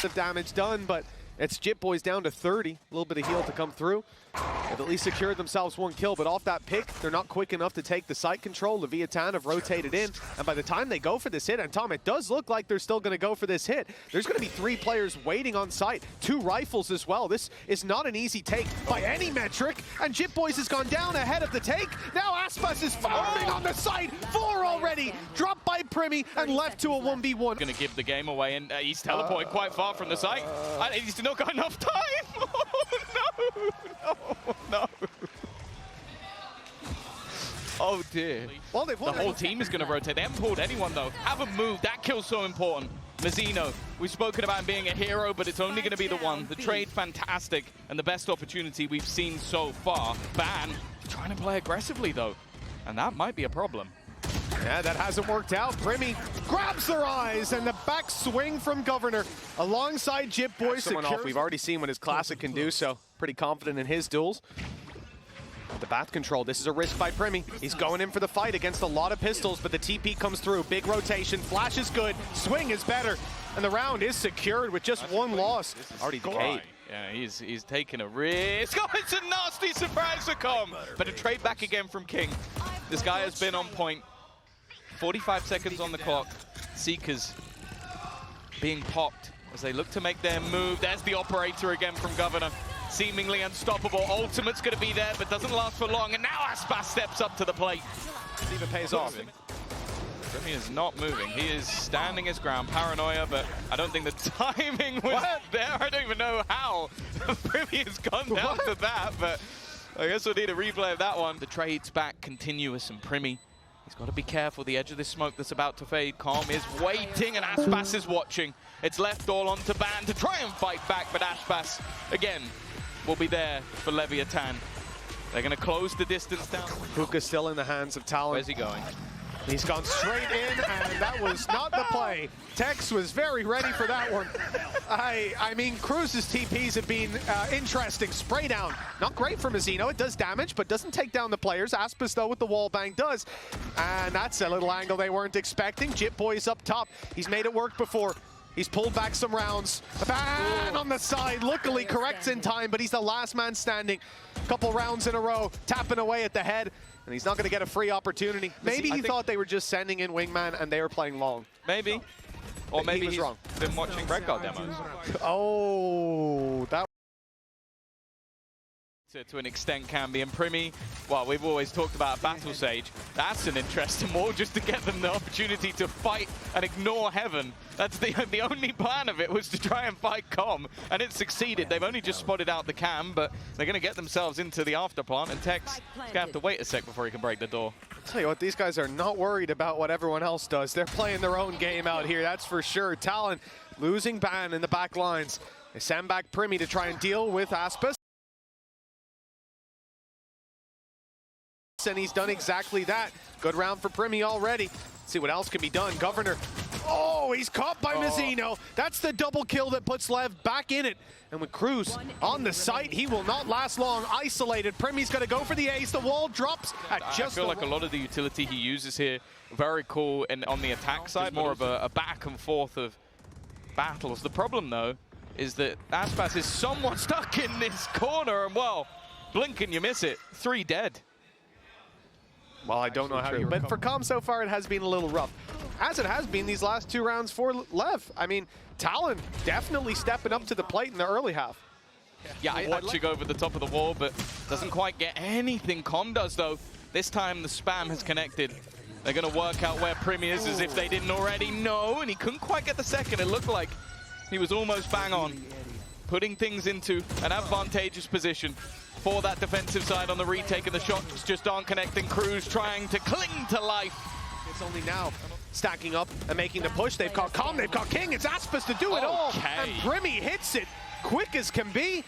of damage done, but it's Jit Boys down to 30. A little bit of heal to come through. They've at least secured themselves one kill, but off that pick, they're not quick enough to take the site control. Leviatán have rotated in, and by the time they go for this hit, and Tom, it does look like they're still going to go for this hit. There's going to be 3 players waiting on site, 2 rifles as well. This is not an easy take by any metric, and Jit Boys has gone down ahead of the take. Now ASPAS is farming on the site. 4 already, dropped by PRIMMIE and left to a 1v1. Going to give the game away, and he's teleporting quite far from the site. He's not got enough time. Oh, no. Oh dear. Well, the whole team is going to rotate. They haven't pulled anyone though. Haven't moved. That kill's so important. Mazzino, we've spoken about him being a hero, but it's only going to be the one. The trade, fantastic, and the best opportunity we've seen so far. Ban trying to play aggressively though, and that might be a problem. Yeah, that hasn't worked out. PRIMMIE grabs their eyes, and the back swing from Governor alongside Jit Boys. We've already seen what his classic can do, so pretty confident in his duels. The bath control, this is a risk by PRIMMIE. He's going in for the fight against a lot of pistols, but the TP comes through. Big rotation, flash is good, swing is better, and the round is secured with just 1 loss. Already decayed. Yeah, he's taking a risk. Oh, it's a nasty surprise to come. But a trade back again from King. This guy has been on point. 45 seconds on the clock. Seekers being popped as they look to make their move. There's the operator again from Governor. Seemingly unstoppable. Ultimate's going to be there, but doesn't last for long. And now ASPAS steps up to the plate. It even pays off. PRIMMIE is not moving. He is standing his ground. Paranoia, but I don't think the timing was there. I don't even know how PRIMMIE has gone down to that, but I guess we'll need a replay of that one. The trade's back continuous, and PRIMMIE, he's got to be careful. The edge of this smoke that's about to fade. Calm is waiting, and ASPAS is watching. It's left all onto Ban to try and fight back, but ASPAS, again, will be there for Leviatán. They're going to close the distance down. Hookah's still in the hands of Talon. Where's he going? He's gone straight in, and that was not the play. Tex was very ready for that one. I mean, Cruz's TPs have been interesting. Spray down, not great for Mazzino. It does damage, but doesn't take down the players. ASPAS, though, with the wall bang does. And that's a little angle they weren't expecting. Jit Boy's up top. He's made it work before. He's pulled back some rounds. Ban on the side, luckily corrects in time, but he's the last man standing. Couple rounds in a row, tapping away at the head, and he's not going to get a free opportunity. Maybe he thought they were just sending in Wingman and they were playing long. Maybe. Or maybe he's wrong. Been watching Red Guard demos. Oh, that to an extent can be. And PRIMMIE, well, we've always talked about Battle Sage. That's an interesting wall just to get them the opportunity to fight and ignore Heaven. That's the only plan of it, was to try and fight Com, and it succeeded. They've only just spotted out the cam, but they're going to get themselves into the after plant, and Tex is going to have to wait a sec before he can break the door. I'll tell you what, these guys are not worried about what everyone else does. They're playing their own game out here, that's for sure. Talon losing Ban in the back lines. They send back PRIMMIE to try and deal with ASPAS. And he's done exactly that. Good round for PRIMMIE already. Let's see what else can be done. Governor. Oh, he's caught by Mazzino. That's the double kill that puts Lev back in it. And with Cruz on the site, he will not last long. Isolated. PRIMMIE's going to go for the ace. The wall drops at just I feel like a lot of the utility he uses here, very cool. And on the attack side, more of a back and forth of battles. The problem, though, is that ASPAS is somewhat stuck in this corner. And, well, blink and you miss it. 3 dead. Well, I don't know how but for Com so far, it has been a little rough. As it has been these last 2 rounds for Lev. I mean, Talon definitely stepping up to the plate in the early half. Yeah, watching over the top of the wall, but doesn't quite get anything. Com does, though. This time, the spam has connected. They're going to work out where PRIMMIE is as if they didn't already know, and he couldn't quite get the second. It looked like he was almost bang on, putting things into an advantageous position for that defensive side on the retake, and the shots just aren't connecting. Cruz trying to cling to life. It's only now stacking up and making the push. They've got Com, they've got King. It's ASPAS to do it all. And PRIMMIE hits it quick as can be.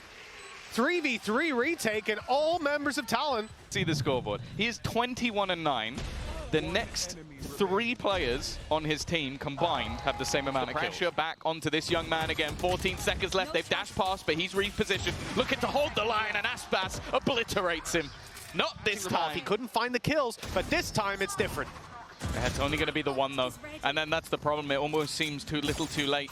3v3 retake, and all members of Talon. See the scoreboard. He is 21-9. The next 3 players on his team combined have the same amount of kills. Pressure back onto this young man again. 14 seconds left. They've dashed past, but he's repositioned. Looking to hold the line, and ASPAS obliterates him. Not this time. He couldn't find the kills, but this time it's different. It's only going to be the one, though. And then that's the problem. It almost seems too little too late.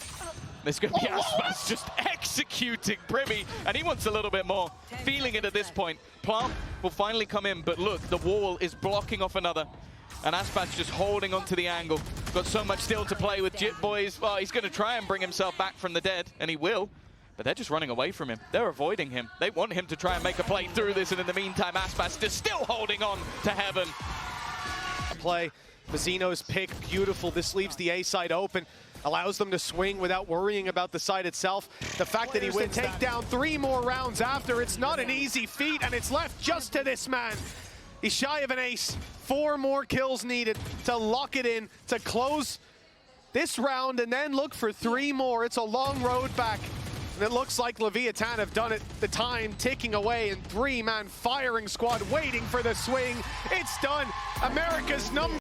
This is going to be ASPAS just executing PRIMMIE, and he wants a little bit more. Feeling it at this point. Plant will finally come in, but look, the wall is blocking off another. And ASPAS just holding onto the angle. Got so much still to play with Jit Boys. Well, he's going to try and bring himself back from the dead, and he will. But they're just running away from him. They're avoiding him. They want him to try and make a play through this, and in the meantime, ASPAS just still holding on to heaven. Play. Mazzino's pick, beautiful. This leaves the A side open. Allows them to swing without worrying about the side itself. The fact that he would take down 3 more rounds after, it's not an easy feat, and it's left just to this man. He's shy of an ace. 4 more kills needed to lock it in, to close this round, and then look for 3 more. It's a long road back. And it looks like Leviatán have done it. The time ticking away, and 3-man firing squad waiting for the swing. It's done. America's #1